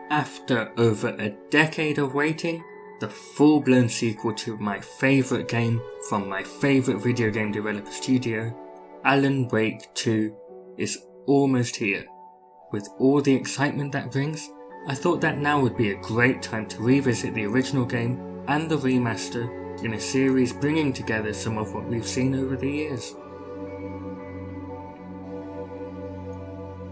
After over a decade of waiting, the full-blown sequel to my favourite game from my favourite video game developer studio, Alan Wake 2, is almost here. With all the excitement that brings, I thought that now would be a great time to revisit the original game and the remaster in a series bringing together some of what we've seen over the years.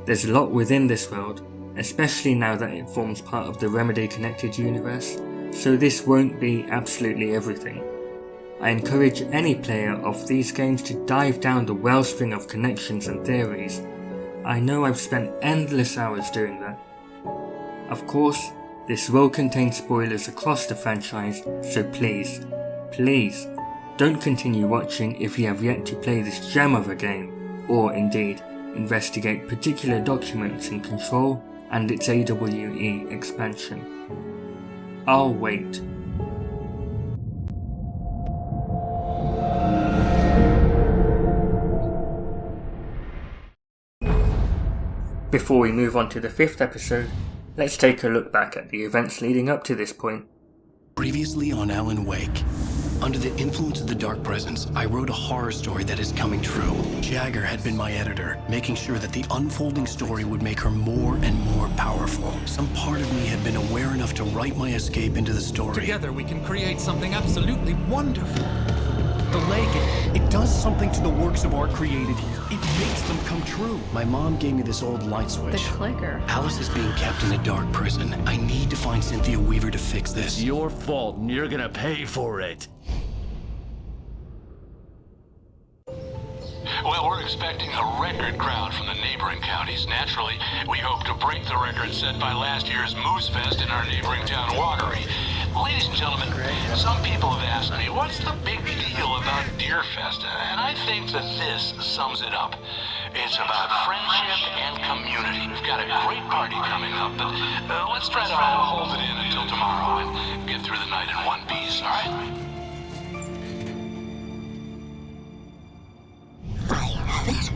There's a lot within this world, especially now that it forms part of the Remedy connected universe, so this won't be absolutely everything. I encourage any player of these games to dive down the wellspring of connections and theories. I know I've spent endless hours doing that. Of course, this will contain spoilers across the franchise, so please, don't continue watching if you have yet to play this gem of a game, or indeed, investigate particular documents in Control and its AWE expansion. I'll wait. Before we move on to the 5th episode, let's take a look back at the events leading up to this point. Previously on Alan Wake. Under the influence of the Dark Presence, I wrote a horror story that is coming true. Jagger had been my editor, making sure that the unfolding story would make her more and more powerful. Some part of me had been aware enough to write my escape into the story. Together we can create something absolutely wonderful. The lake, it does something to the works of art created here. It makes them come true. My mom gave me this old light switch. The clicker. Alice is being kept in a dark prison. I need to find Cynthia Weaver to fix this. It's your fault, and you're gonna pay for it. Well, we're expecting a record crowd from the neighboring counties. Naturally, we hope to break the record set by last year's Moose Fest in our neighboring town, Watery. Ladies and gentlemen, some people have asked me, what's the big deal about Deer Fest? And I think that this sums it up. It's about friendship and community. We've got a great party coming up, but let's try to hold it in until tomorrow and get through the night in one piece, all right? I have it.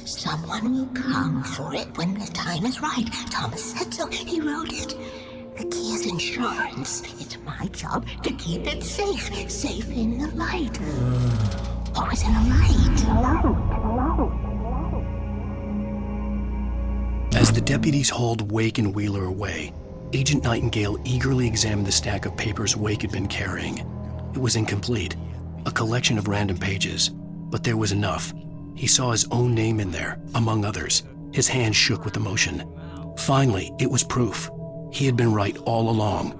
Someone will come for it when the time is right. Thomas said so. He wrote it. The key is insurance. It's my job to keep it safe. Safe in the light. Always in the light. As the deputies hauled Wake and Wheeler away, Agent Nightingale eagerly examined the stack of papers Wake had been carrying. It was incomplete. A collection of random pages, but there was enough. He saw his own name in there, among others. His hand shook with emotion. Finally, it was proof. He had been right all along.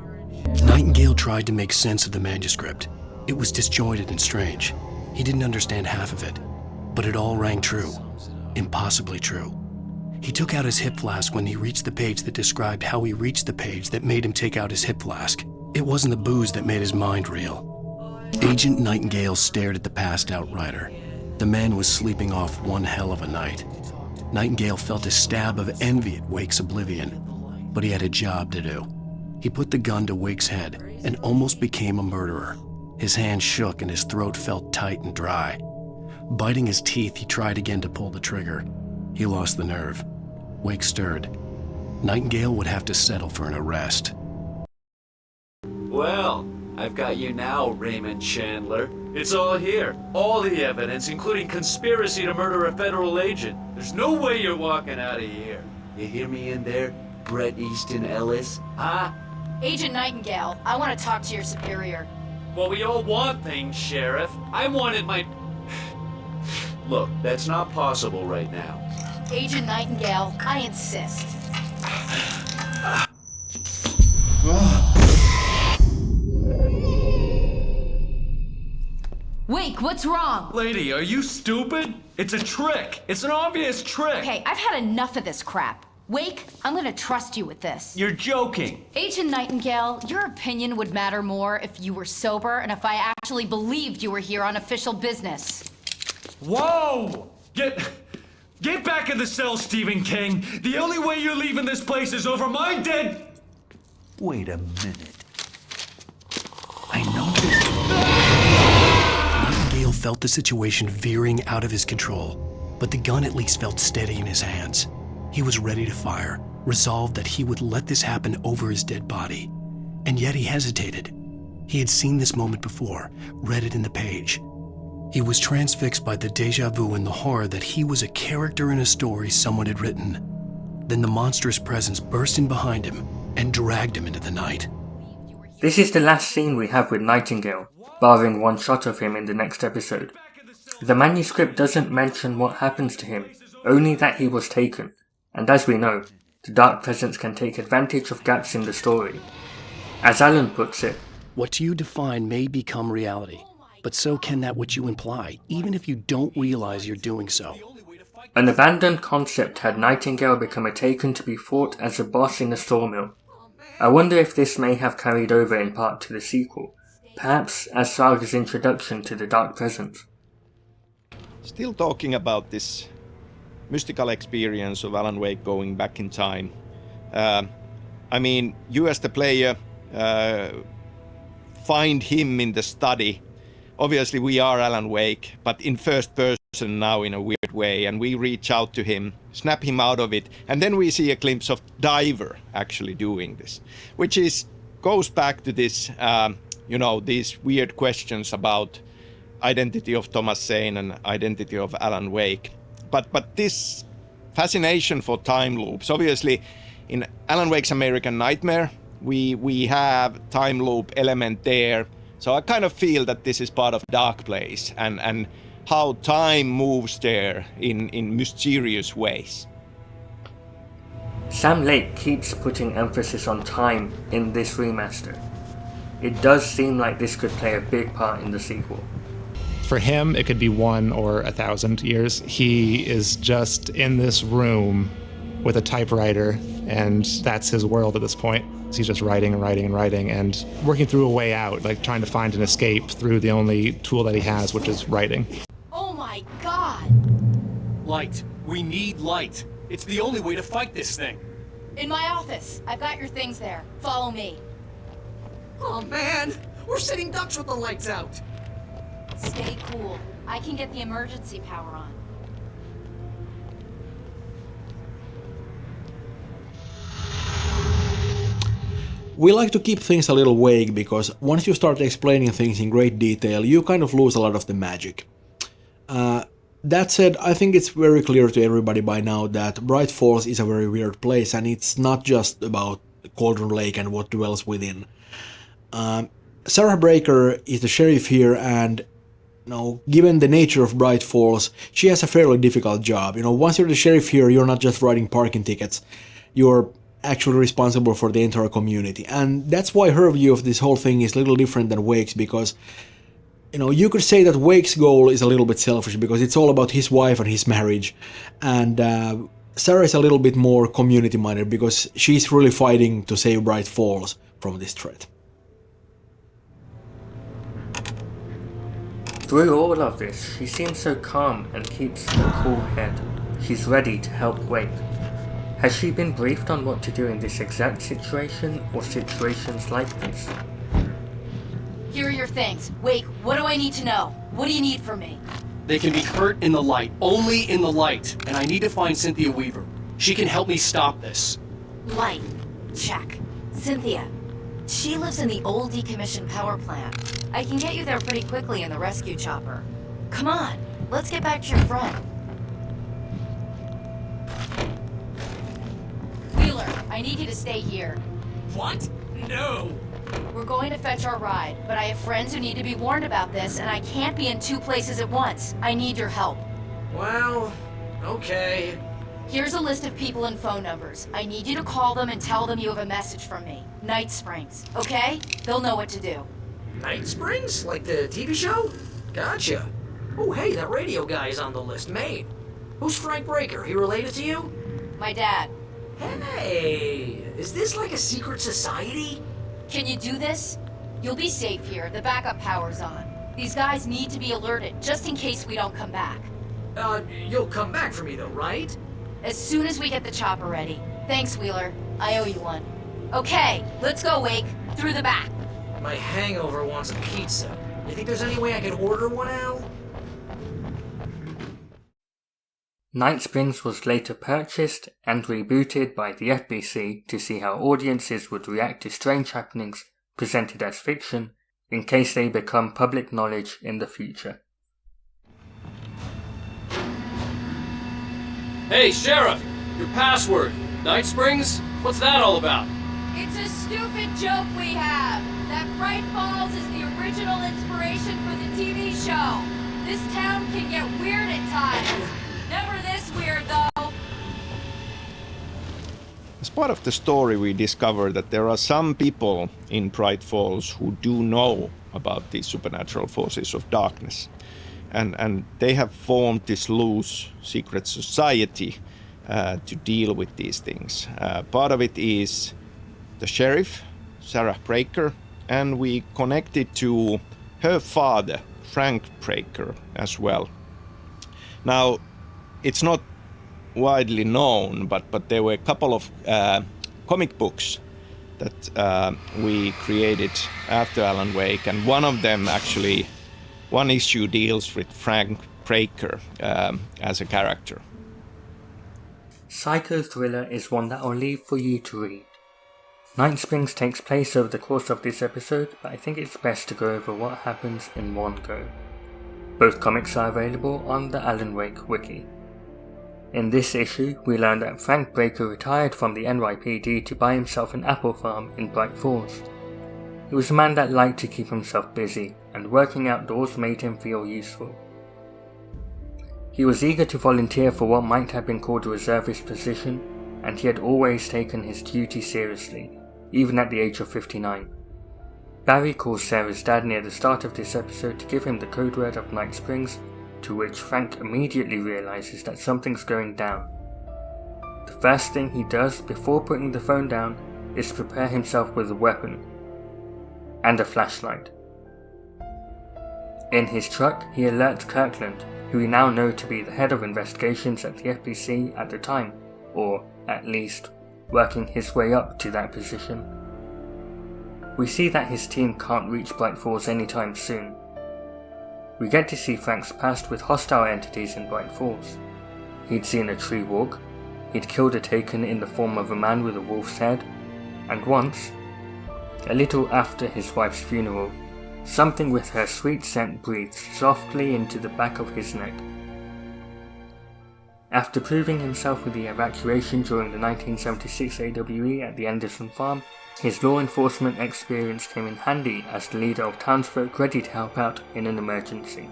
Nightingale tried to make sense of the manuscript. It was disjointed and strange. He didn't understand half of it, but it all rang true. Impossibly true. He took out his hip flask when he reached the page that described how he reached the page that made him take out his hip flask. It wasn't the booze that made his mind reel. Agent Nightingale stared at the passed out rider. The man was sleeping off one hell of a night. Nightingale felt a stab of envy at Wake's oblivion, but he had a job to do. He put the gun to Wake's head and almost became a murderer. His hand shook and his throat felt tight and dry. Biting his teeth, he tried again to pull the trigger. He lost the nerve. Wake stirred. Nightingale would have to settle for an arrest. Well, I've got you now, Raymond Chandler. It's all here. All the evidence, including conspiracy to murder a federal agent. There's no way you're walking out of here. You hear me in there, Bret Easton Ellis? Huh? Agent Nightingale, I want to talk to your superior. Well, we all want things, Sheriff. I wanted my... Look, that's not possible right now. Agent Nightingale, I insist. Wake, what's wrong? Lady, are you stupid? It's a trick. It's an obvious trick. Okay, I've had enough of this crap. Wake, I'm gonna trust you with this. You're joking. Agent Nightingale, your opinion would matter more if you were sober and if I actually believed you were here on official business. Whoa! Get back in the cell, Stephen King. The only way you're leaving this place is over my dead... Wait a minute. I know this. Nightingale felt the situation veering out of his control, but the gun at least felt steady in his hands. He was ready to fire, resolved that he would let this happen over his dead body. And yet he hesitated. He had seen this moment before, read it in the page. He was transfixed by the déjà vu and the horror that he was a character in a story someone had written. Then the monstrous presence burst in behind him and dragged him into the night. This is the last scene we have with Nightingale, barring one shot of him in the next episode. The manuscript doesn't mention what happens to him, only that he was taken, and as we know, the Dark Presence can take advantage of gaps in the story. As Alan puts it, what you define may become reality, but so can that which you imply, even if you don't realize you're doing so. An abandoned concept had Nightingale become a Taken to be fought as a boss in a sawmill. I wonder if this may have carried over in part to the sequel, perhaps as Saga's introduction to the Dark Presence. Still talking about this mystical experience of Alan Wake going back in time. I mean, you as the player find him in the study. Obviously we are Alan Wake, but in first person now in a weird way, and we reach out to him, snap him out of it, and then we see a glimpse of Diver actually doing this, which goes back to this, these weird questions about identity of Thomas Zane and identity of Alan Wake. But this fascination for time loops, obviously in Alan Wake's American Nightmare, we have time loop element there. So I kind of feel that this is part of Dark Place and how time moves there in mysterious ways. Sam Lake keeps putting emphasis on time in this remaster. It does seem like this could play a big part in the sequel. For him, it could be 1 or 1,000 years. He is just in this room with a typewriter, and that's his world at this point. He's just writing and writing and writing and working through a way out, like trying to find an escape through the only tool that he has, which is writing. Oh my god! Light. We need light. It's the only way to fight this thing. In my office. I've got your things there. Follow me. Oh man! We're sitting ducks with the lights out! Stay cool. I can get the emergency power on. We like to keep things a little vague because once you start explaining things in great detail, you kind of lose a lot of the magic. That said, I think it's very clear to everybody by now that Bright Falls is a very weird place, and it's not just about Cauldron Lake and what dwells within. Sarah Breaker is the sheriff here, and given the nature of Bright Falls, she has a fairly difficult job. Once you're the sheriff here, you're not just writing parking tickets, you're actually responsible for the entire community. And that's why her view of this whole thing is a little different than Wake's, because you could say that Wake's goal is a little bit selfish because it's all about his wife and his marriage, and Sarah is a little bit more community minded because she's really fighting to save Bright Falls from this threat. Through all of this, she seems so calm and keeps a cool head. She's ready to help Wake. Has she been briefed on what to do in this exact situation, or situations like this? Here are your things. Wake, what do I need to know? What do you need from me? They can be hurt in the light, only in the light, and I need to find Cynthia Weaver. She can help me stop this. Light. Check. Cynthia. She lives in the old decommissioned power plant. I can get you there pretty quickly in the rescue chopper. Come on, let's get back to your friend. Wheeler, I need you to stay here. What? No! We're going to fetch our ride, but I have friends who need to be warned about this, and I can't be in 2 places at once. I need your help. Well, okay. Here's a list of people and phone numbers. I need you to call them and tell them you have a message from me. Night Springs, okay? They'll know what to do. Night Springs? Like the TV show? Gotcha. Oh, hey, that radio guy is on the list, mate. Who's Frank Breaker? He related to you? My dad. Hey, is this like a secret society? Can you do this? You'll be safe here. The backup power's on. These guys need to be alerted, just in case we don't come back. You'll come back for me though, right? As soon as we get the chopper ready. Thanks, Wheeler. I owe you one. Okay, let's go, Wake. Through the back. My hangover wants a pizza. You think there's any way I could order one, Al? Night Springs was later purchased and rebooted by the FBC to see how audiences would react to strange happenings presented as fiction in case they become public knowledge in the future. Hey, Sheriff! Your password! Night Springs? What's that all about? It's a stupid joke we have. That Bright Falls is the original inspiration for the TV show. This town can get weird at times. Never this weird, though. As part of the story, we discover that there are some people in Bright Falls who do know about these supernatural forces of darkness. And they have formed this loose secret society to deal with these things. Part of it is the sheriff, Sarah Breaker, and we connected to her father, Frank Breaker, as well. Now, it's not widely known, but there were a couple of comic books that we created after Alan Wake, and one of them actually, one issue deals with Frank Breaker as a character. Psycho Thriller is one that I'll leave for you to read. Night Springs takes place over the course of this episode, but I think it's best to go over what happens in one go. Both comics are available on the Alan Wake wiki. In this issue, we learn that Frank Breaker retired from the NYPD to buy himself an apple farm in Bright Falls. He was a man that liked to keep himself busy, and working outdoors made him feel useful. He was eager to volunteer for what might have been called a reservist position, and he had always taken his duty seriously, even at the age of 59. Barry calls Sarah's dad near the start of this episode to give him the code word of Night Springs, to which Frank immediately realizes that something's going down. The first thing he does before putting the phone down is prepare himself with a weapon and a flashlight. In his truck, he alerts Kirkland, who we now know to be the head of investigations at the FBC at the time, or at least working his way up to that position. We see that his team can't reach Bright Falls anytime soon. We get to see Frank's past with hostile entities in Bright Falls. He'd seen a tree walk, he'd killed a taken in the form of a man with a wolf's head, and once, a little after his wife's funeral, something with her sweet scent breathed softly into the back of his neck. After proving himself with the evacuation during the 1976 AWE at the Anderson farm, his law enforcement experience came in handy as the leader of townsfolk ready to help out in an emergency.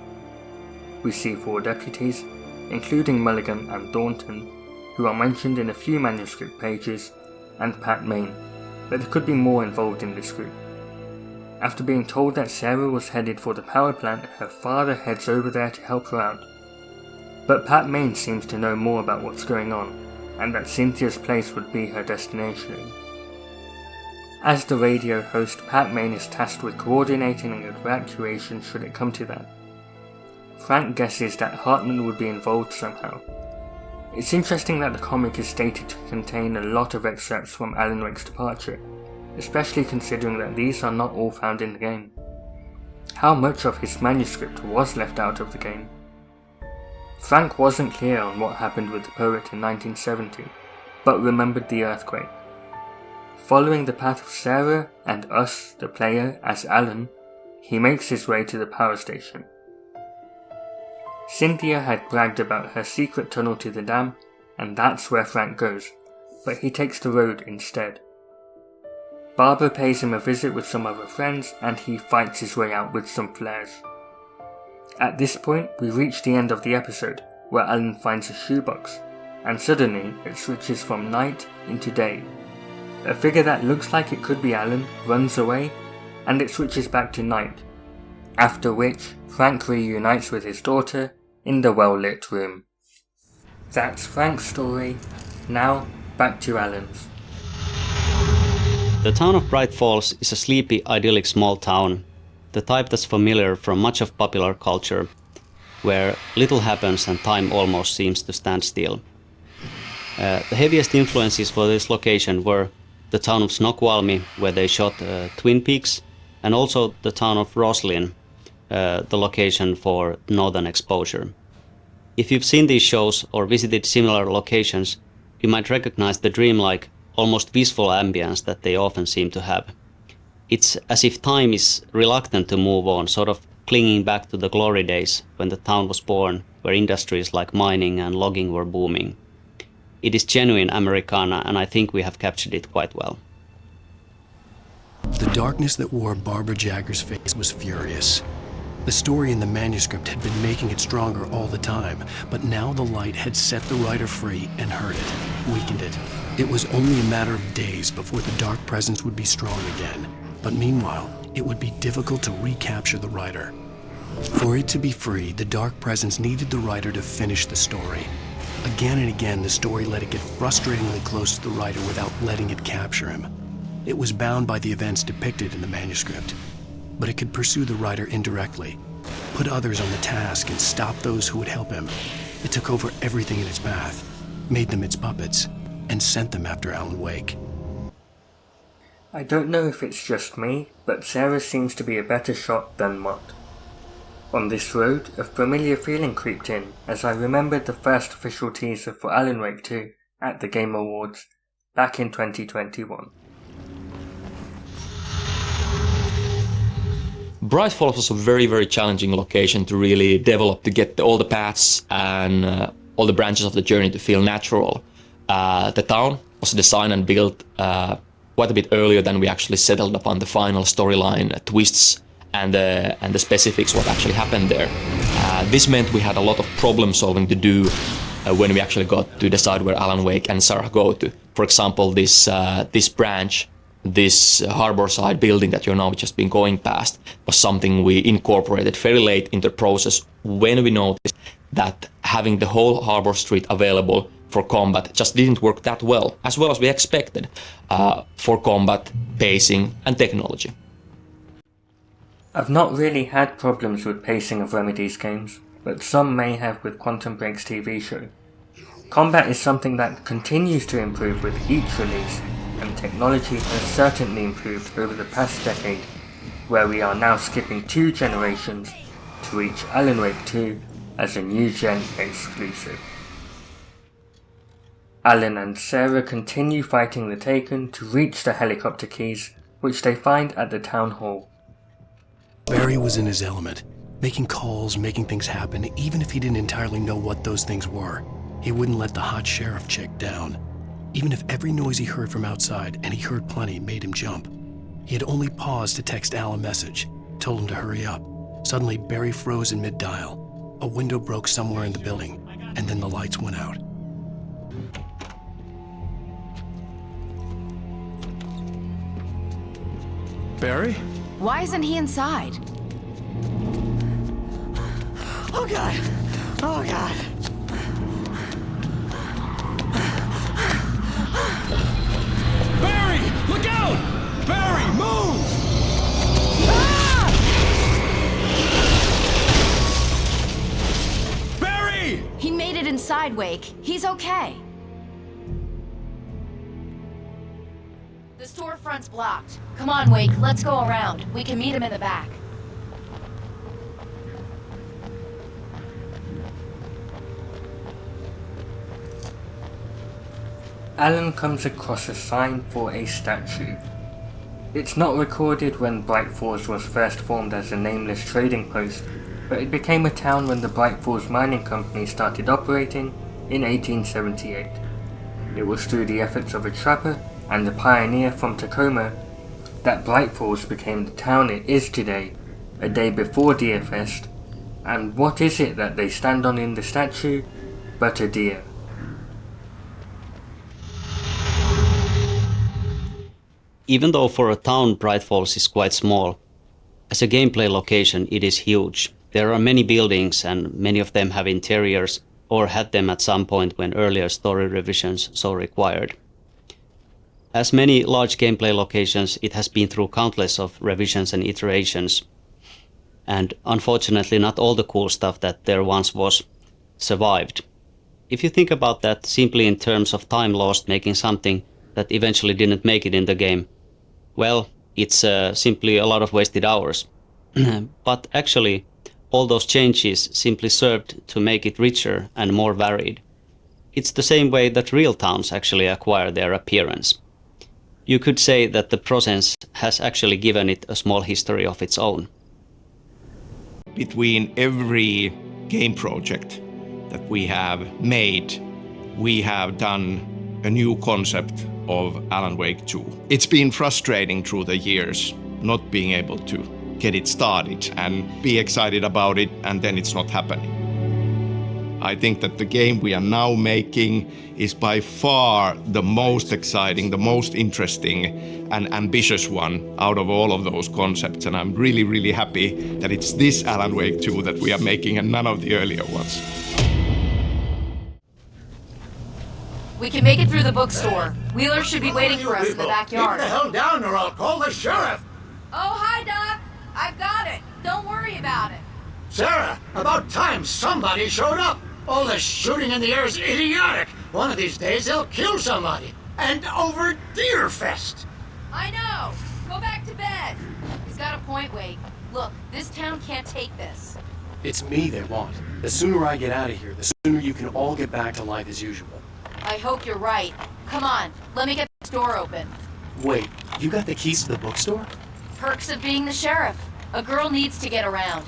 We see 4 deputies, including Mulligan and Thornton, who are mentioned in a few manuscript pages, and Pat Main, but there could be more involved in this group. After being told that Sarah was headed for the power plant, her father heads over there to help her out. But Pat Main seems to know more about what's going on, and that Cynthia's place would be her destination. As the radio host, Pat Main is tasked with coordinating an evacuation should it come to that. Frank guesses that Hartman would be involved somehow. It's interesting that the comic is stated to contain a lot of excerpts from Alan Wake's departure, especially considering that these are not all found in the game. How much of his manuscript was left out of the game? Frank wasn't clear on what happened with the poet in 1970, but remembered the earthquake. Following the path of Sarah and us, the player, as Alan, he makes his way to the power station. Cynthia had bragged about her secret tunnel to the dam, and that's where Frank goes, but he takes the road instead. Barbara pays him a visit with some other friends, and he fights his way out with some flares. At this point, we reach the end of the episode, where Alan finds a shoebox, and suddenly it switches from night into day. A figure that looks like it could be Alan runs away, and it switches back to night, after which Frank reunites with his daughter in the well-lit room. That's Frank's story. Now, back to Alan's. The town of Bright Falls is a sleepy, idyllic small town, the type that's familiar from much of popular culture, where little happens and time almost seems to stand still. The heaviest influences for this location were the town of Snoqualmie, where they shot Twin Peaks, and also the town of Roslyn, the location for Northern Exposure. If you've seen these shows or visited similar locations, you might recognize the dreamlike, almost peaceful ambience that they often seem to have. It's as if time is reluctant to move on, sort of clinging back to the glory days when the town was born, where industries like mining and logging were booming. It is genuine Americana, and I think we have captured it quite well. The darkness that wore Barbara Jagger's face was furious. The story in the manuscript had been making it stronger all the time, but now the light had set the writer free and hurt it, weakened it. It was only a matter of days before the dark presence would be strong again. But meanwhile, it would be difficult to recapture the writer. For it to be free, the dark presence needed the writer to finish the story. Again and again, the story let it get frustratingly close to the writer without letting it capture him. It was bound by the events depicted in the manuscript, but it could pursue the writer indirectly, put others on the task and stop those who would help him. It took over everything in its path, made them its puppets, and sent them after Alan Wake. I don't know if it's just me, but Sarah seems to be a better shot than Mutt. On this road, a familiar feeling creeped in as I remembered the first official teaser for Alan Wake 2 at the Game Awards back in 2021. Bright Falls was a very challenging location to really develop, to get all the paths and all the branches of the journey to feel natural. The town was designed and built quite a bit earlier than we actually settled upon the final storyline twists and the specifics what actually happened there. This meant we had a lot of problem solving to do when we actually got to decide where Alan Wake and Sarah go to. For example, this branch, this harborside building that you're now just been going past, was something we incorporated very late in the process when we noticed that having the whole harbor street available for combat just didn't work that well as we expected for combat, pacing and technology. I've not really had problems with pacing of Remedy's games, but some may have with Quantum Break's TV show. Combat is something that continues to improve with each release, and technology has certainly improved over the past decade, where we are now skipping 2 generations to reach Alan Wake 2 as a new gen exclusive. Alan and Sarah continue fighting the Taken to reach the helicopter keys, which they find at the town hall. Barry was in his element, making calls, making things happen, even if he didn't entirely know what those things were. He wouldn't let the hot sheriff chick down. Even if every noise he heard from outside, and he heard plenty, made him jump. He had only paused to text Al a message, told him to hurry up. Suddenly, Barry froze in mid-dial. A window broke somewhere in the building, and then the lights went out. Barry? Why isn't he inside? Oh God! Oh God! Barry! Look out! Barry, move! Ah! Barry! He made it inside, Wake. He's okay. The storefront's blocked. Come on, Wake, let's go around. We can meet him in the back. Alan comes across a sign for a statue. It's not recorded when Bright Falls was first formed as a nameless trading post, but it became a town when the Bright Falls Mining Company started operating in 1878. It was through the efforts of a trapper and a pioneer from Tacoma that Bright Falls became the town it is today, a day before Deerfest. And what is it that they stand on in the statue but a deer? Even though for a town Bright Falls is quite small, as a gameplay location it is huge. There are many buildings and many of them have interiors or had them at some point when earlier story revisions so required. As many large gameplay locations, it has been through countless of revisions and iterations. And unfortunately not all the cool stuff that there once was survived. If you think about that simply in terms of time lost making something that eventually didn't make it in the game, well, it's simply a lot of wasted hours. But actually, All those changes simply served to make it richer and more varied. It's the same way that real towns actually acquire their appearance. You could say that the process has actually given it a small history of its own. Between every game project that we have made, we have done a new concept of Alan Wake 2. It's been frustrating through the years not being able to get it started and be excited about it, and then it's not happening. I think that the game we are now making is by far the most exciting, the most interesting and ambitious one out of all of those concepts, and I'm really, really happy that it's this Alan Wake 2 that we are making and none of the earlier ones. We can make it through the bookstore. Wheeler should be waiting for us in the backyard. Keep the hell down or I'll call the sheriff! Oh, hi, Doc! I've got it! Don't worry about it! Sarah, about time somebody showed up. All this shooting in the air is idiotic. One of these days they'll kill somebody. And over Deerfest. I know! Go back to bed! He's got a point, Wake. Look, this town can't take this. It's me they want. The sooner I get out of here, the sooner you can all get back to life as usual. I hope you're right. Come on, let me get this door open. Wait, you got the keys to the bookstore? Perks of being the sheriff. A girl needs to get around.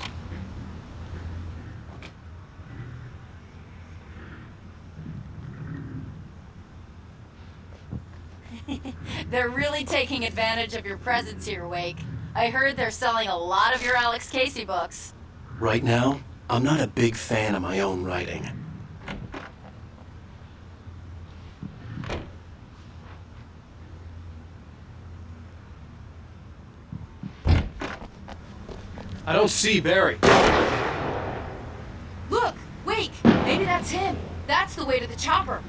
They're really taking advantage of your presence here, Wake. I heard they're selling a lot of your Alex Casey books. Right now, I'm not a big fan of my own writing. I don't see Barry. Look! Wake! Maybe that's him. That's the way to the chopper.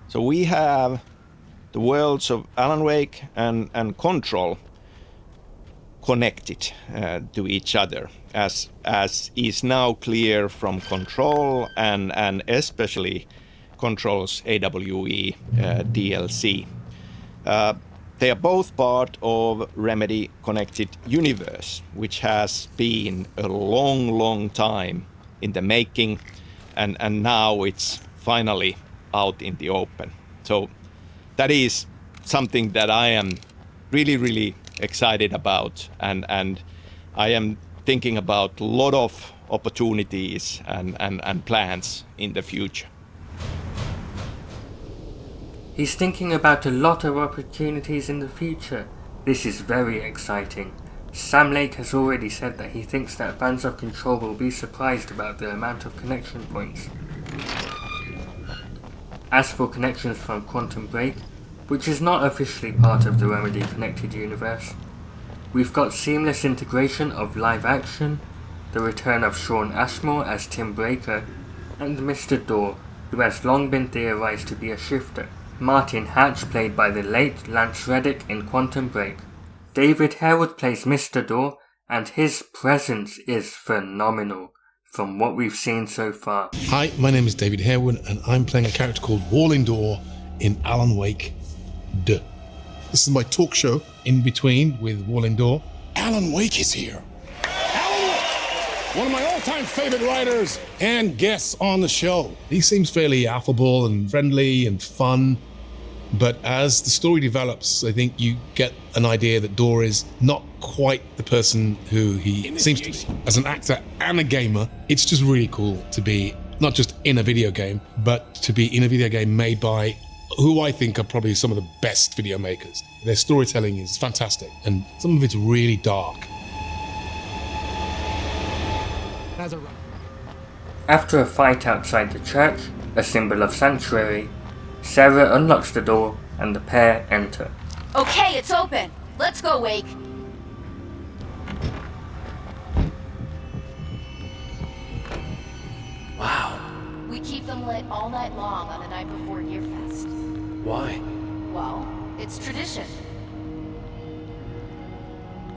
So we have the worlds of Alan Wake and Control connected to each other, as is now clear from Control and especially Control's AWE DLC. They are both part of Remedy Connected Universe, which has been a long time in the making, and now it's finally out in the open. So that is something that I am really excited about, and I am thinking about a lot of opportunities and plans in the future. He's thinking about a lot of opportunities in the future. This is very exciting. Sam Lake has already said that he thinks that fans of Control will be surprised about the amount of connection points. As for connections from Quantum Break, which is not officially part of the Remedy Connected Universe, we've got seamless integration of live action, the return of Sean Ashmore as Tim Breaker, and Mr. Dorr, who has long been theorized to be a shifter. Martin Hatch, played by the late Lance Reddick in Quantum Break. David Harewood plays Mr. Dorr, and his presence is phenomenal from what we've seen so far. Hi, my name is David Harewood, and I'm playing a character called Walling Dorr in Alan Wake D. This is my talk show in between with Walling Dorr. Alan Wake is here. Alan Wake, one of my all-time favorite writers and guests on the show. He seems fairly affable and friendly and fun. But as the story develops, I think you get an idea that Dorr is not quite the person who he seems to be. As an actor and a gamer, it's just really cool to be not just in a video game, but to be in a video game made by who I think are probably some of the best video makers. Their storytelling is fantastic, and some of it's really dark. After a fight outside the church, a symbol of sanctuary, Sarah unlocks the door and the pair enter. Okay, it's open. Let's go, Wake. Wow. We keep them lit all night long on the night before Yearfest. Why? Well, it's tradition.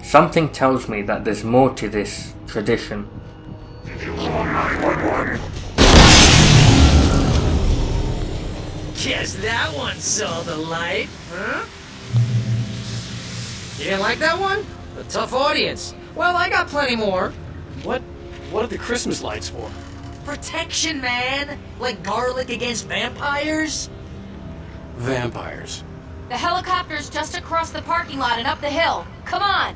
Something tells me that there's more to this tradition. Guess that one saw the light, huh? You didn't like that one? A tough audience. Well, I got plenty more. What are the Christmas lights for? Protection, man! Like garlic against vampires? Vampires. The helicopter's just across the parking lot and up the hill. Come on!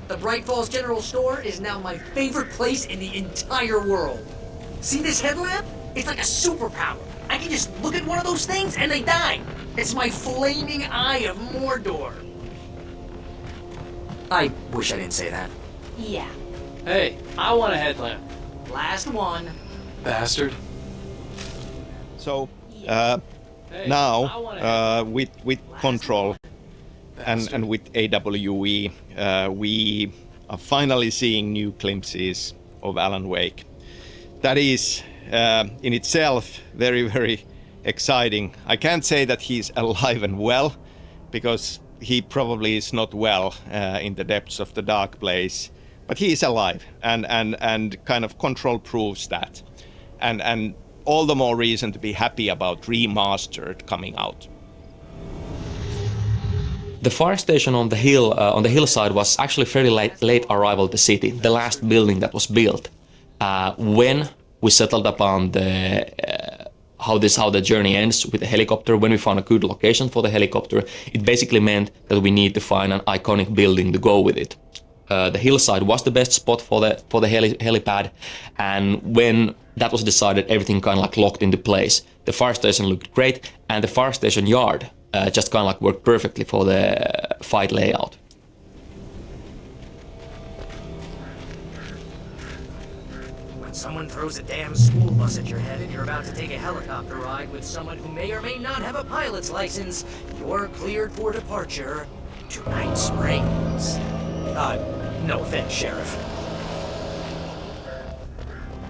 The Bright Falls General Store is now my favorite place in the entire world. See this headlamp? It's like a superpower. I can just look at one of those things and they die. It's my flaming eye of Mordor. I wish I didn't say that. Yeah. Hey, I want a headlamp. Last one. Bastard. So, now, with Control and with AWE, we are finally seeing new glimpses of Alan Wake. That is, in itself, very, very exciting. I can't say that he's alive and well, because he probably is not well in the depths of the dark place, but he is alive, and kind of Control proves that. And all the more reason to be happy about Remastered coming out. The fire station on the hillside was actually fairly late arrival to the city, the last building that was built. When we settled upon how the journey ends with the helicopter, when we found a good location for the helicopter, it basically meant that we need to find an iconic building to go with it. The hillside was the best spot for the helipad, and when that was decided, everything kind of like locked into place. The fire station looked great, and the fire station yard just kind of like worked perfectly for the fight layout. When someone throws a damn school bus at your head and you're about to take a helicopter ride with someone who may or may not have a pilot's license, you're cleared for departure to Night Springs. No offense, Sheriff.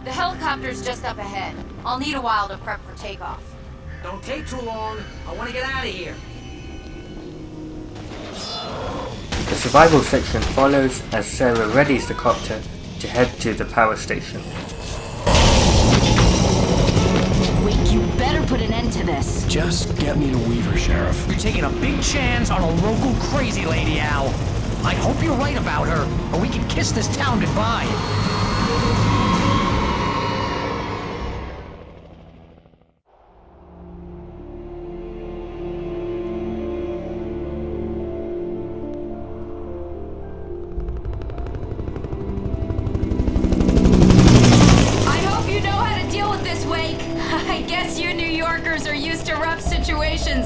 The helicopter's just up ahead. I'll need a while to prep for takeoff. Don't take too long. I want to get out of here. The survival section follows as Sarah readies the copter to head to the power station. Wait, you better put an end to this. Just get me to Weaver, Sheriff. You're taking a big chance on a local crazy lady, Al. I hope you're right about her, or we can kiss this town goodbye.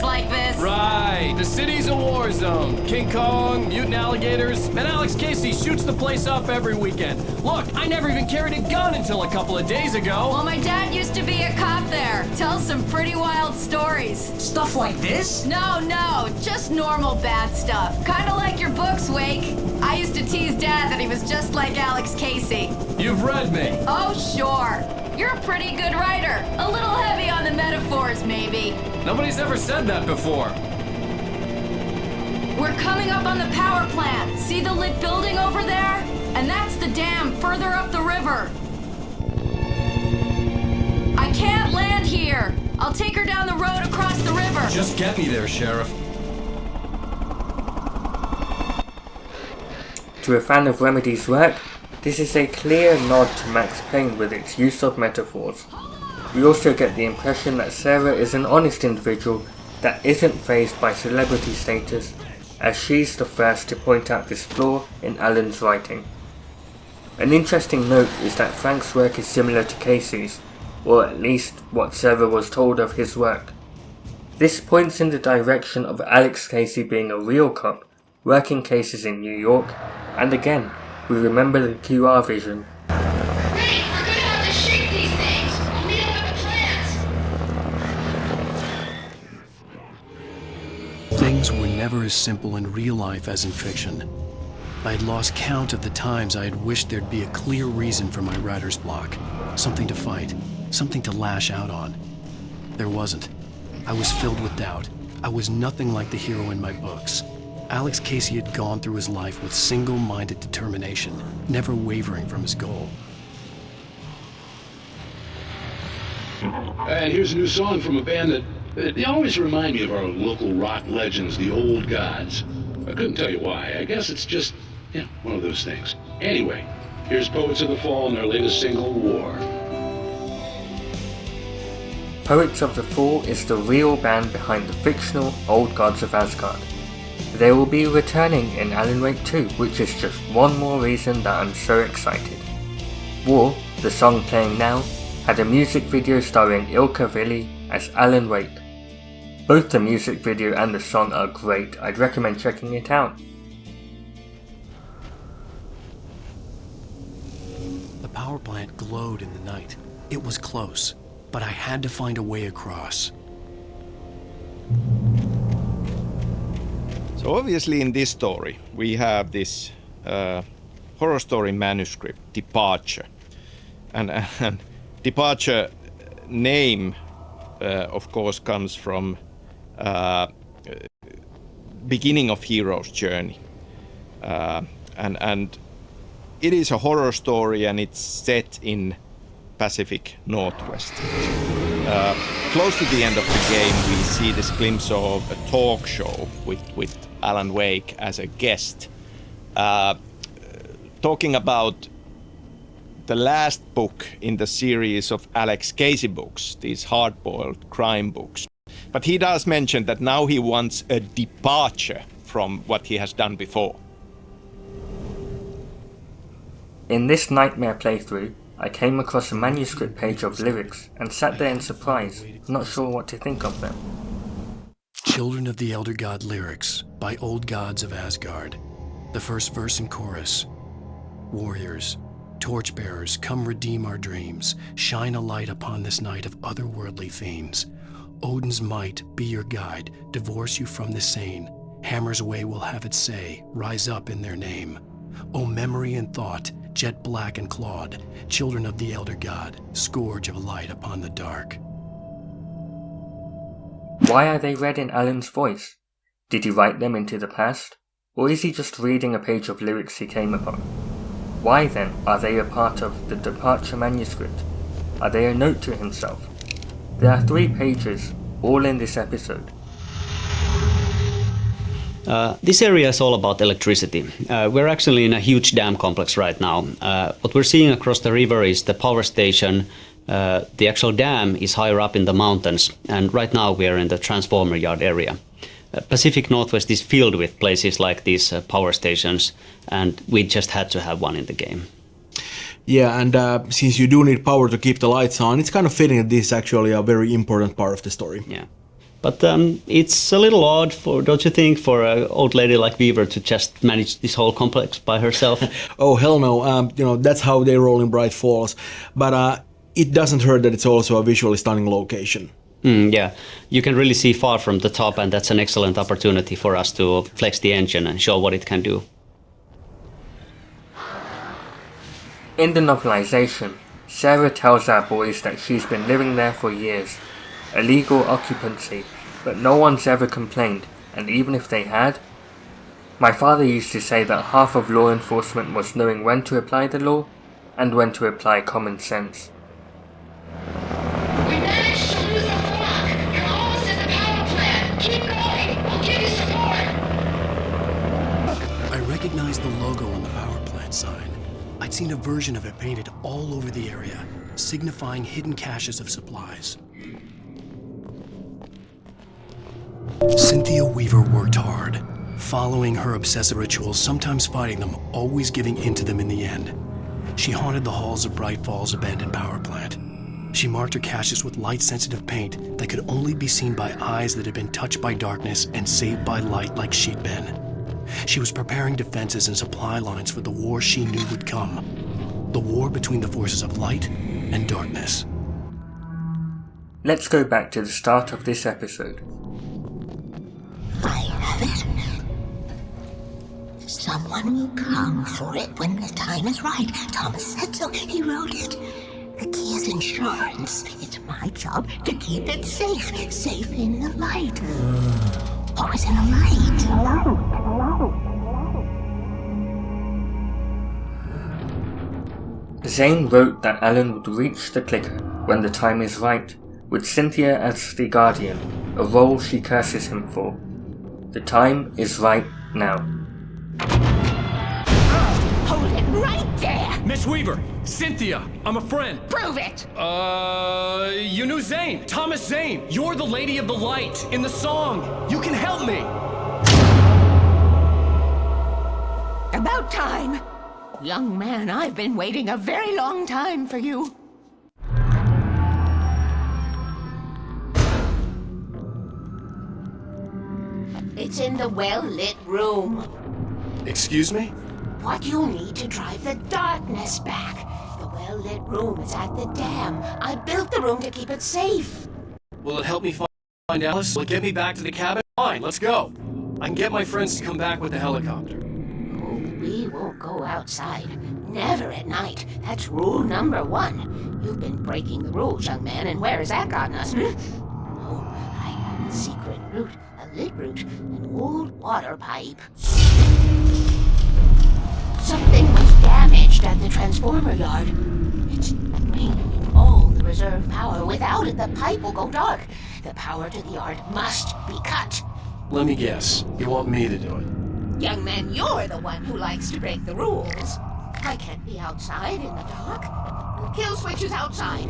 Like this. Right, the city's a war zone. King Kong, mutant alligators, and Alex Casey shoots the place up every weekend. Look, I never even carried a gun until a couple of days ago. Well, my dad used to be a cop there. Tells some pretty wild stories. Stuff like this? No, just normal bad stuff. Kinda like your books, Wake. I used to tease Dad that he was just like Alex Casey. You've read me. Oh, sure. You're a pretty good writer. A little heavy on the metaphors, maybe. Nobody's ever said that before. We're coming up on the power plant. See the lit building over there? And that's the dam further up the river. I can't land here. I'll take her down the road across the river. Just get me there, Sheriff. To a fan of Remedy's work, this is a clear nod to Max Payne with its use of metaphors. We also get the impression that Sarah is an honest individual that isn't fazed by celebrity status, as she's the first to point out this flaw in Alan's writing. An interesting note is that Frank's work is similar to Casey's, or at least what Sarah was told of his work. This points in the direction of Alex Casey being a real cop, working cases in New York, and again, we remember the QR vision. Hey, we're gonna have to shake these things. We'll meet up at the plants. Things were never as simple in real life as in fiction. I had lost count of the times I had wished there'd be a clear reason for my writer's block. Something to fight, something to lash out on. There wasn't. I was filled with doubt. I was nothing like the hero in my books. Alex Casey had gone through his life with single-minded determination, never wavering from his goal. And here's a new song from a band that they always remind me of our local rock legends, the Old Gods. I couldn't tell you why. I guess it's just, one of those things. Anyway, here's Poets of the Fall and their latest single, War. Poets of the Fall is the real band behind the fictional Old Gods of Asgard. They will be returning in Alan Wake 2, which is just one more reason that I'm so excited. War, the song playing now, had a music video starring Ilka Villi as Alan Wake. Both the music video and the song are great. I'd recommend checking it out. The power plant glowed in the night. It was close, but I had to find a way across. So obviously in this story we have this horror story manuscript, Departure. And Departure name of course comes from beginning of hero's journey. And it is a horror story and it's set in Pacific Northwest. Close to the end of the game we see this glimpse of a talk show with Alan Wake as a guest, talking about the last book in the series of Alex Casey books, these hard-boiled crime books. But he does mention that now he wants a departure from what he has done before. In this nightmare playthrough, I came across a manuscript page of lyrics and sat there in surprise, not sure what to think of them. Children of the Elder God lyrics by Old Gods of Asgard. The first verse and chorus. Warriors, torchbearers, come redeem our dreams. Shine a light upon this night of otherworldly fiends. Odin's might be your guide, divorce you from the sane. Hammer's way will have its say, rise up in their name. O memory and thought, jet black and clawed, children of the Elder God, scourge of light upon the dark. Why are they read in Alan's voice? Did he write them into the past? Or is he just reading a page of lyrics he came upon? Why then are they a part of the Departure manuscript? Are they a note to himself? There are 3 pages, all in this episode. This area is all about electricity. We're actually in a huge dam complex right now. What we're seeing across the river is the power station. The actual dam is higher up in the mountains, and right now we are in the transformer yard area. Pacific Northwest is filled with places like these power stations, and we just had to have one in the game. Yeah, and since you do need power to keep the lights on, it's kind of fitting that this is actually a very important part of the story. Yeah. But it's a little odd, don't you think, for an old lady like Weaver to just manage this whole complex by herself? Oh, hell no. That's how they roll in Bright Falls. But it doesn't hurt that it's also a visually stunning location. Yeah, you can really see far from the top, and that's an excellent opportunity for us to flex the engine and show what it can do. In the novelization, Sarah tells our boys that she's been living there for years. Illegal occupancy, but no one's ever complained, and even if they had... My father used to say that half of law enforcement was knowing when to apply the law, and when to apply common sense. We managed to lose the flock! You're almost at the power plant! Keep going! I'll give you support! I recognized the logo on the power plant sign. I'd seen a version of it painted all over the area, signifying hidden caches of supplies. Cynthia Weaver worked hard, following her obsessive rituals, sometimes fighting them, always giving in to them in the end. She haunted the halls of Bright Falls' abandoned power plant. She marked her caches with light-sensitive paint that could only be seen by eyes that had been touched by darkness and saved by light like she'd been. She was preparing defenses and supply lines for the war she knew would come. The war between the forces of light and darkness. Let's go back to the start of this episode. I have it. Someone will come for it when the time is right. Thomas said so. He wrote it. The key is insurance. It's my job to keep it safe. Safe in the light. Always in the light. Zane wrote that Alan would reach the clicker when the time is right, with Cynthia as the Guardian, a role she curses him for. The time is right now. Hold it right there! Miss Weaver! Cynthia! I'm a friend! Prove it! You knew Zane! Thomas Zane! You're the Lady of the Light in the song! You can help me! About time! Young man, I've been waiting a very long time for you. It's in the well-lit room. Excuse me? What you'll need to drive the darkness back. The well-lit room is at the dam. I built the room to keep it safe. Will it help me find Alice? Will it get me back to the cabin? Fine, let's go. I can get my friends to come back with the helicopter. Oh, we won't go outside. Never at night. That's rule number 1. You've been breaking the rules, young man, and where has that gotten us? Oh, I have a secret route, a lit route, an old water pipe. Something was damaged at the transformer yard. It's draining all the reserve power. Without it, the pipe will go dark. The power to the yard must be cut. Let me guess. You want me to do it? Young man, you're the one who likes to break the rules. I can't be outside in the dark. The kill switch is outside.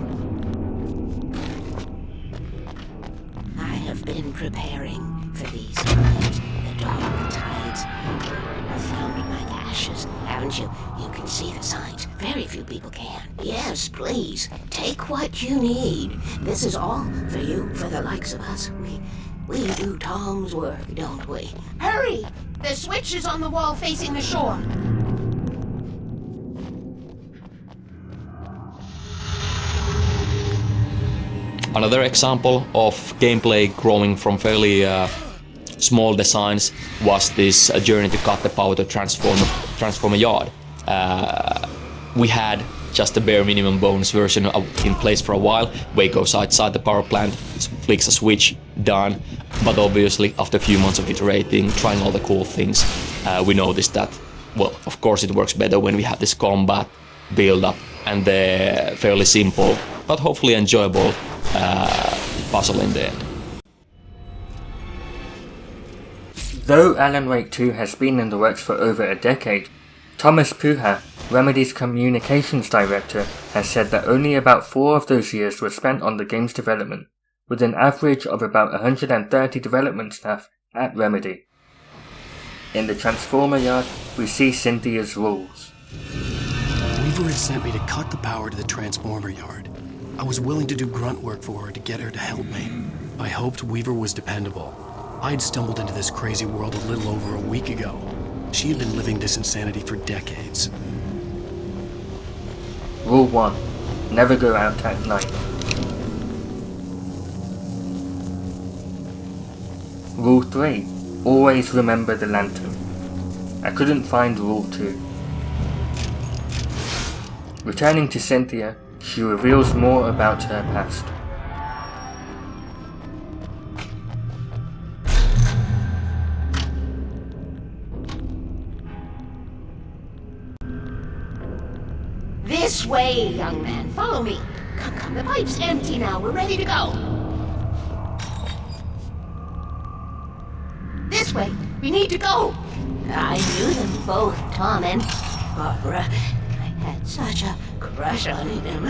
I have been preparing for these times. The dark tides. You found my ashes, haven't you? You can see the signs. Very few people can. Yes, please. Take what you need. This is all for you, for the likes of us. We do Tom's work, don't we? Hurry! The switch is on the wall facing the shore. Another example of gameplay growing from fairly small designs was this journey to cut the power to transform a yard. We had just a bare minimum bonus version in place for a while. Way goes outside the power plant, flicks a switch, done. But obviously, after a few months of iterating, trying all the cool things, we noticed that, well, of course it works better when we have this combat build-up and the fairly simple, but hopefully enjoyable puzzle in the end. Though Alan Wake 2 has been in the works for over a decade, Thomas Puha, Remedy's communications director, has said that only about 4 of those years were spent on the game's development, with an average of about 130 development staff at Remedy. In the Transformer yard, we see Cynthia's rules. Weaver had sent me to cut the power to the Transformer yard. I was willing to do grunt work for her to get her to help me. I hoped Weaver was dependable. I'd stumbled into this crazy world a little over a week ago. She had been living this insanity for decades. Rule 1. Never go out at night. Rule 3. Always remember the lantern. I couldn't find Rule 2. Returning to Cynthia, she reveals more about her past. This way, young man. Follow me. Come, the pipe's empty now. We're ready to go. This way. We need to go. I knew them both, Tom and Barbara. I had such a crush on him.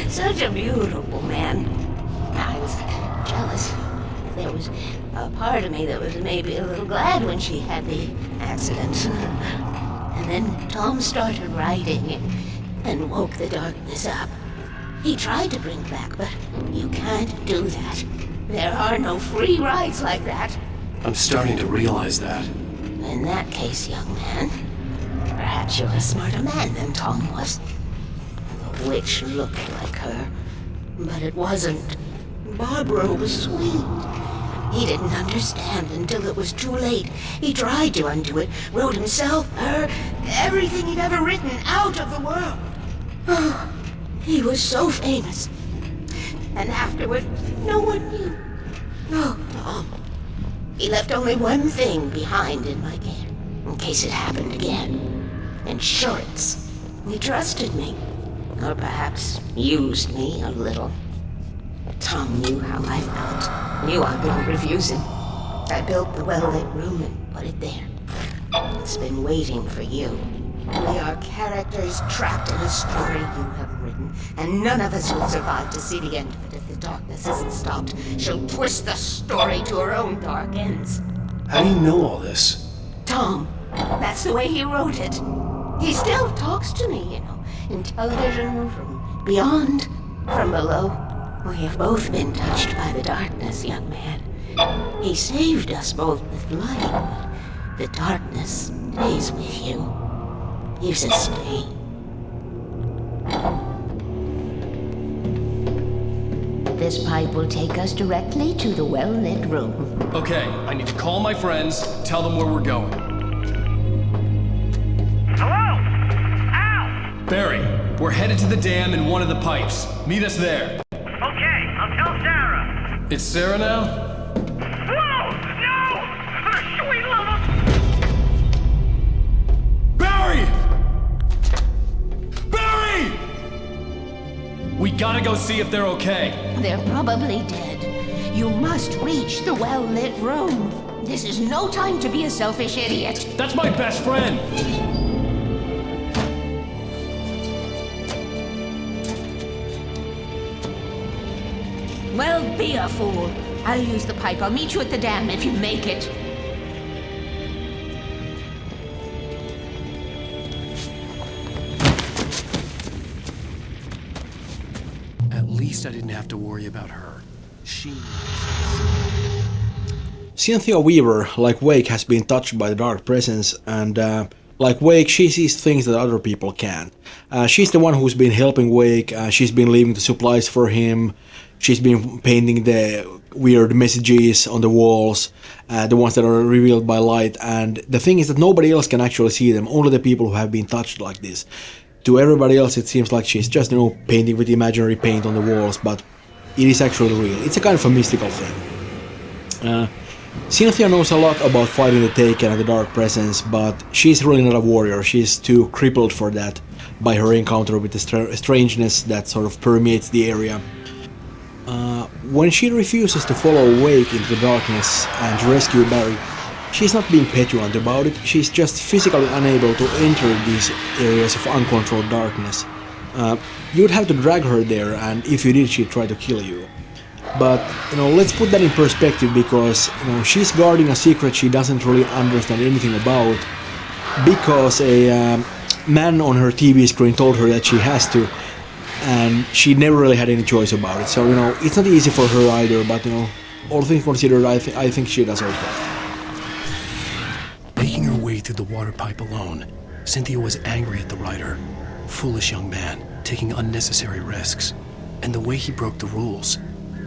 Such a beautiful man. I was jealous. There was a part of me that was maybe a little glad when she had the accident. And then Tom started writing and woke the darkness up. He tried to bring back, but you can't do that. There are no free rides like that. I'm starting to realize that. In that case, young man, perhaps you're a smarter man than Tom was. The witch looked like her, but it wasn't. Barbara was sweet. He didn't understand until it was too late. He tried to undo it, wrote himself, her, everything he'd ever written out of the world. Oh, he was so famous. And afterward, no one knew. Oh, Tom. He left only one thing behind in my care, in case it happened again. Insurance. He trusted me. Or perhaps used me a little. Tom knew how I felt. Knew I wouldn't refuse him. I built the well-lit room and put it there. It's been waiting for you. We are characters trapped in a story you have written, and none of us will survive to see the end of it if the darkness isn't stopped. She'll twist the story to her own dark ends. How do you know all this? Tom, that's the way he wrote it. He still talks to me, you know, in television, from beyond, from below. We have both been touched by the darkness, young man. He saved us both with light, but the darkness stays with you. You sustain. This pipe will take us directly to the well-lit room. Okay, I need to call my friends, tell them where we're going. Hello? Al! Barry, we're headed to the dam in one of the pipes. Meet us there. Okay, I'll tell Sarah. It's Sarah now? Whoa! No! Sweet love! Barry! Barry! We gotta go see if they're okay. They're probably dead. You must reach the well-lit room. This is no time to be a selfish idiot. That's my best friend! Well, be a fool. I'll use the pipe. I'll meet you at the dam if you make it. At least I didn't have to worry about her. Cynthia Weaver, like Wake, has been touched by the dark presence, and like Wake, she sees things that other people can't. She's the one who's been helping Wake, she's been leaving the supplies for him, she's been painting the weird messages on the walls, the ones that are revealed by light, and the thing is that nobody else can actually see them, only the people who have been touched like this. To everybody else it seems like she's just, painting with imaginary paint on the walls, but it is actually real. It's a kind of a mystical thing. Cynthia knows a lot about fighting the Taken and the Dark Presence, but she's really not a warrior. She's too crippled for that by her encounter with the strangeness that sort of permeates the area. When she refuses to follow Wake into the darkness and to rescue Barry, she's not being petulant about it, she's just physically unable to enter these areas of uncontrolled darkness. You'd have to drag her there, and if you did, she'd try to kill you. But, let's put that in perspective, because, she's guarding a secret she doesn't really understand anything about, because a man on her TV screen told her that she has to, and she never really had any choice about it. So, it's not easy for her either, but, all things considered, I think she does okay. Making her way through the water pipe alone, Cynthia was angry at the writer. Foolish young man, taking unnecessary risks. And the way he broke the rules.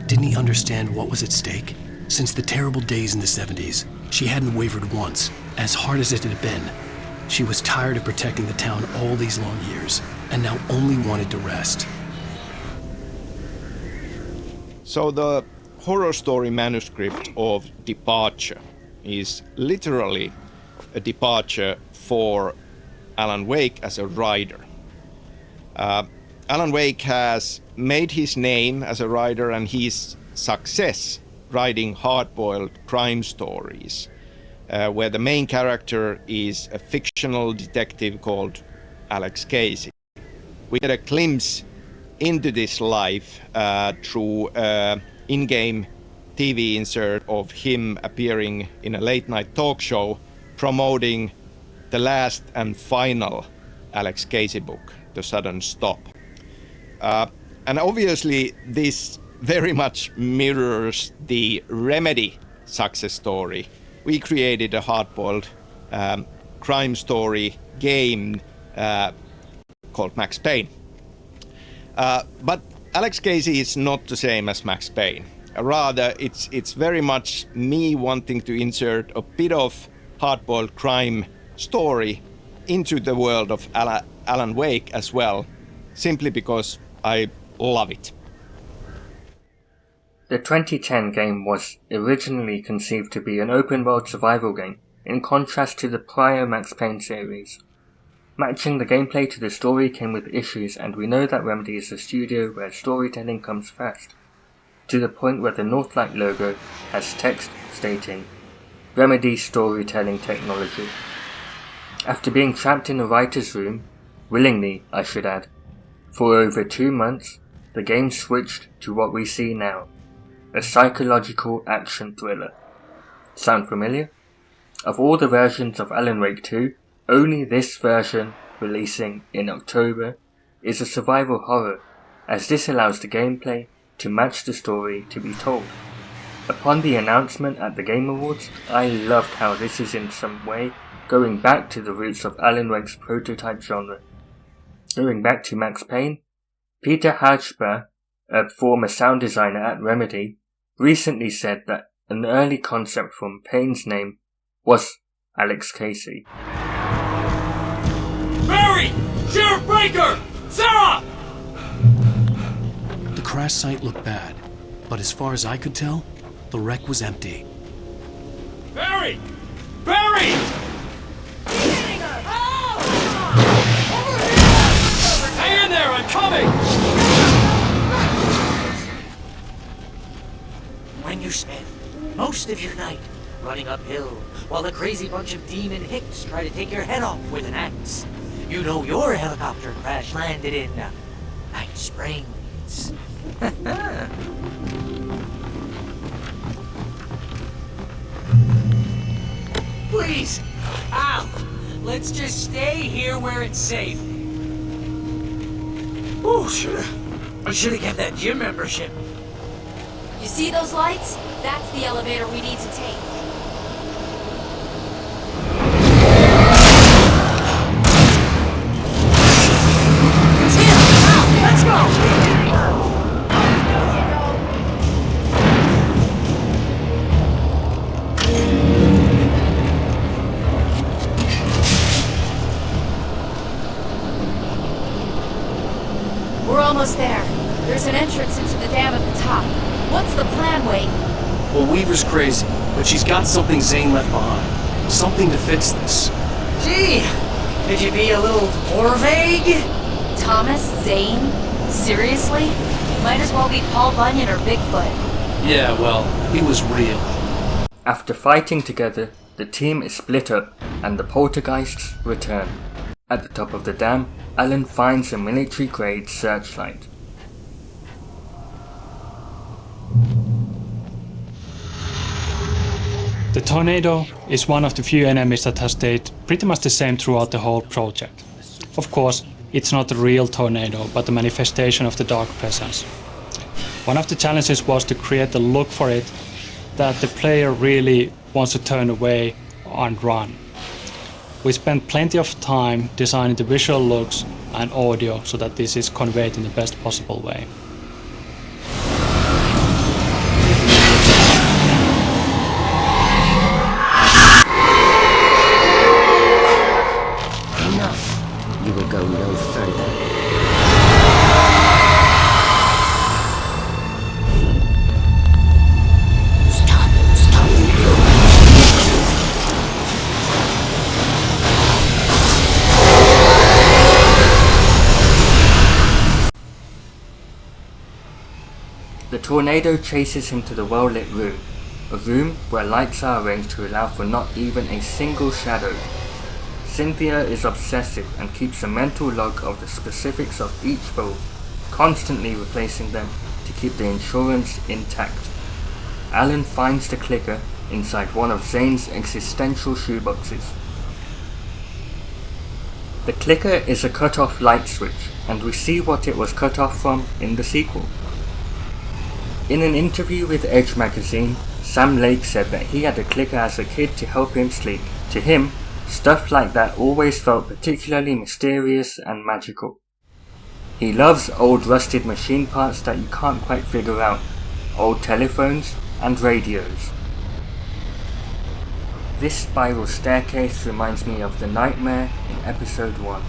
Didn't he understand what was at stake? Since the terrible days in the 70s, she hadn't wavered once, as hard as it had been. She was tired of protecting the town all these long years, and now only wanted to rest. So the horror story manuscript of Departure is literally a departure for Alan Wake as a writer. Alan Wake has made his name as a writer and his success writing hard-boiled crime stories, where the main character is a fictional detective called Alex Casey. We get a glimpse into this life through an in-game TV insert of him appearing in a late-night talk show promoting the last and final Alex Casey book, The Sudden Stop. And obviously this very much mirrors the Remedy success story. We created a hard-boiled crime story game called Max Payne. But Alex Casey is not the same as Max Payne. Rather, it's very much me wanting to insert a bit of hardboiled crime story into the world of Alan Wake as well, simply because I love it. The 2010 game was originally conceived to be an open-world survival game, in contrast to the prior Max Payne series. Matching the gameplay to the story came with issues, and we know that Remedy is a studio where storytelling comes first, to the point where the Northlight logo has text stating, Remedy Storytelling Technology. After being trapped in a writer's room, willingly I should add, for over 2 months, the game switched to what we see now, a psychological action thriller. Sound familiar? Of all the versions of Alan Wake 2, only this version, releasing in October, is a survival horror, as this allows the gameplay to match the story to be told. Upon the announcement at the Game Awards, I loved how this is in some way going back to the roots of Alan Wake's prototype genre. Going back to Max Payne, Peter Hajba, a former sound designer at Remedy, recently said that an early concept from Payne's name was Alex Casey. Barry! Sheriff Breaker! Sarah! The crash site looked bad, but as far as I could tell, the wreck was empty. Barry! Barry! Hang in there, I'm coming! When you spend most of your night running uphill while the crazy bunch of demon hicks try to take your head off with an axe, you know your helicopter crash landed in Night Springs. Please, Al, let's just stay here where it's safe. Oh, I should have kept that gym membership. You see those lights? That's the elevator we need to take. It's here! Al, let's go! We're almost there. There's an entrance into the dam at the top. What's the plan, Wade? Well, Weaver's crazy, but she's got something Zane left behind. Something to fix this. Gee, could you be a little more vague? Thomas? Zane? Seriously? Might as well be Paul Bunyan or Bigfoot. Yeah, well, he was real. After fighting together, the team is split up and the poltergeists return. At the top of the dam, Alan finds a military-grade searchlight. The tornado is one of the few enemies that has stayed pretty much the same throughout the whole project. Of course, it's not a real tornado, but a manifestation of the dark presence. One of the challenges was to create a look for it that the player really wants to turn away and run. We spent plenty of time designing the visual looks and audio so that this is conveyed in the best possible way. Enough. You will go no further. The tornado chases him to the well-lit room, a room where lights are arranged to allow for not even a single shadow. Cynthia is obsessive and keeps a mental log of the specifics of each bulb, constantly replacing them to keep the insurance intact. Alan finds the clicker inside one of Zane's existential shoeboxes. The clicker is a cut-off light switch, and we see what it was cut off from in the sequel. In an interview with Edge magazine, Sam Lake said that he had a clicker as a kid to help him sleep. To him, stuff like that always felt particularly mysterious and magical. He loves old rusted machine parts that you can't quite figure out, old telephones, and radios. This spiral staircase reminds me of the nightmare in episode 1.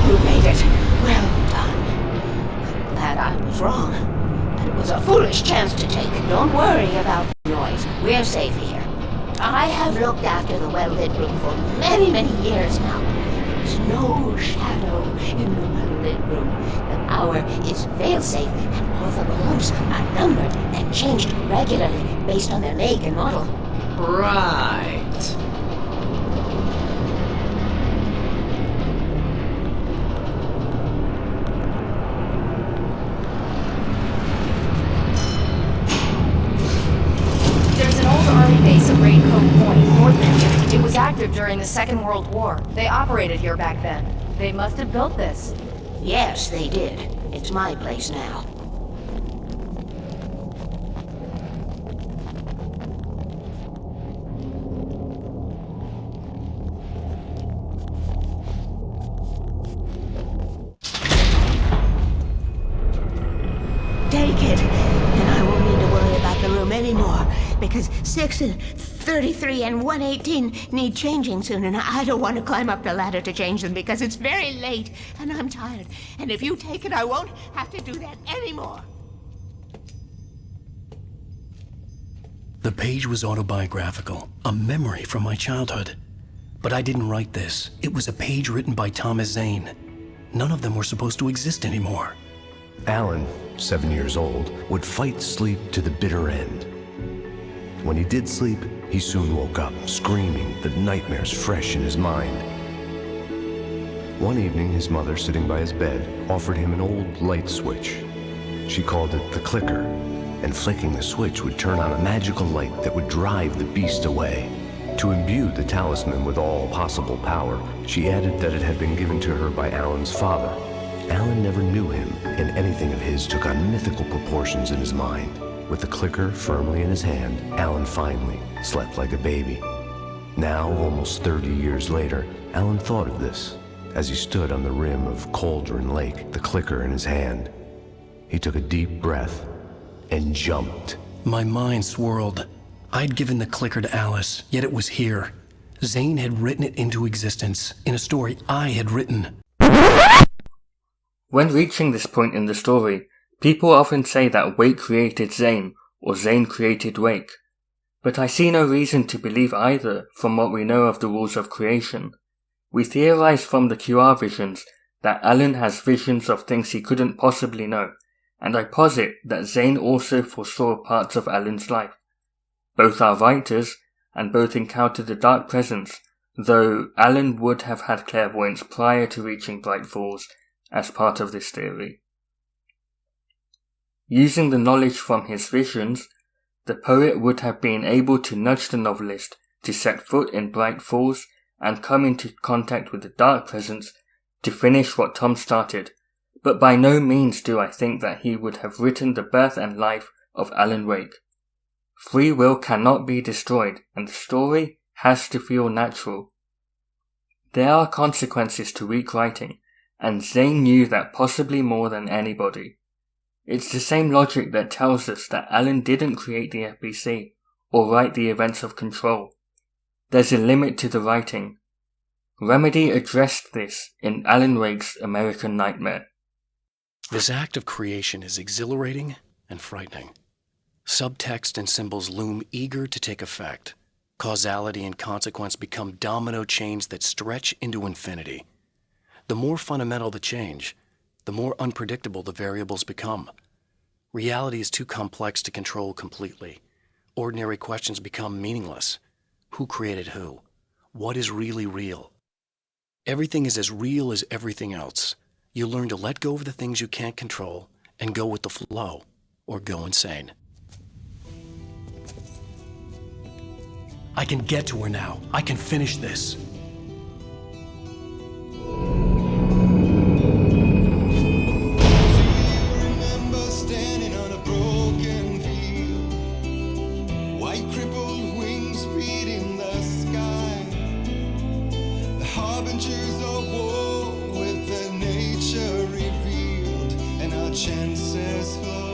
You made it. Well done. I'm glad I was wrong. It was a foolish chance to take. Don't worry about the noise. We're safe here. I have looked after the well-lit room for many, many years now. There is no shadow in the well-lit room. The power is fail-safe, and all the bulbs are numbered and changed regularly based on their make and model. Right. There's an old army base at Raincoat Point, north of here. It was active during the Second World War. They operated here back then. They must have built this. Yes, they did. It's my place now. Take it, and I won't need to worry about the room anymore, because 6 and 33 and 118 need changing soon, and I don't want to climb up the ladder to change them because it's very late, and I'm tired. And if you take it, I won't have to do that anymore. The page was autobiographical, a memory from my childhood. But I didn't write this. It was a page written by Thomas Zane. None of them were supposed to exist anymore. Alan, 7 years old, would fight sleep to the bitter end. When he did sleep, he soon woke up, screaming, the nightmares fresh in his mind. One evening, his mother, sitting by his bed, offered him an old light switch. She called it the clicker, and flicking the switch would turn on a magical light that would drive the beast away. To imbue the talisman with all possible power, she added that it had been given to her by Alan's father. Alan never knew him, and anything of his took on mythical proportions in his mind. With the clicker firmly in his hand, Alan finally slept like a baby. Now, almost 30 years later, Alan thought of this as he stood on the rim of Cauldron Lake, the clicker in his hand. He took a deep breath and jumped. My mind swirled. I'd given the clicker to Alice, yet it was here. Zane had written it into existence in a story I had written. When reaching this point in the story, people often say that Wake created Zane, or Zane created Wake. But I see no reason to believe either from what we know of the rules of creation. We theorize from the QR visions that Alan has visions of things he couldn't possibly know, and I posit that Zane also foresaw parts of Alan's life. Both are writers, and both encountered the Dark Presence, though Alan would have had clairvoyance prior to reaching Bright Falls as part of this theory. Using the knowledge from his visions, the poet would have been able to nudge the novelist to set foot in Bright Falls and come into contact with the Dark Presence to finish what Tom started, but by no means do I think that he would have written the birth and life of Alan Wake. Free will cannot be destroyed, and the story has to feel natural. There are consequences to weak writing, and Zane knew that possibly more than anybody. It's the same logic that tells us that Alan didn't create the FBC, or write the events of Control. There's a limit to the writing. Remedy addressed this in Alan Wake's American Nightmare. This act of creation is exhilarating and frightening. Subtext and symbols loom eager to take effect. Causality and consequence become domino chains that stretch into infinity. The more fundamental the change, the more unpredictable the variables become. Reality is too complex to control completely. Ordinary questions become meaningless. Who created who? What is really real? Everything is as real as everything else. You learn to let go of the things you can't control and go with the flow, or go insane. I can get to her now. I can finish this. successful.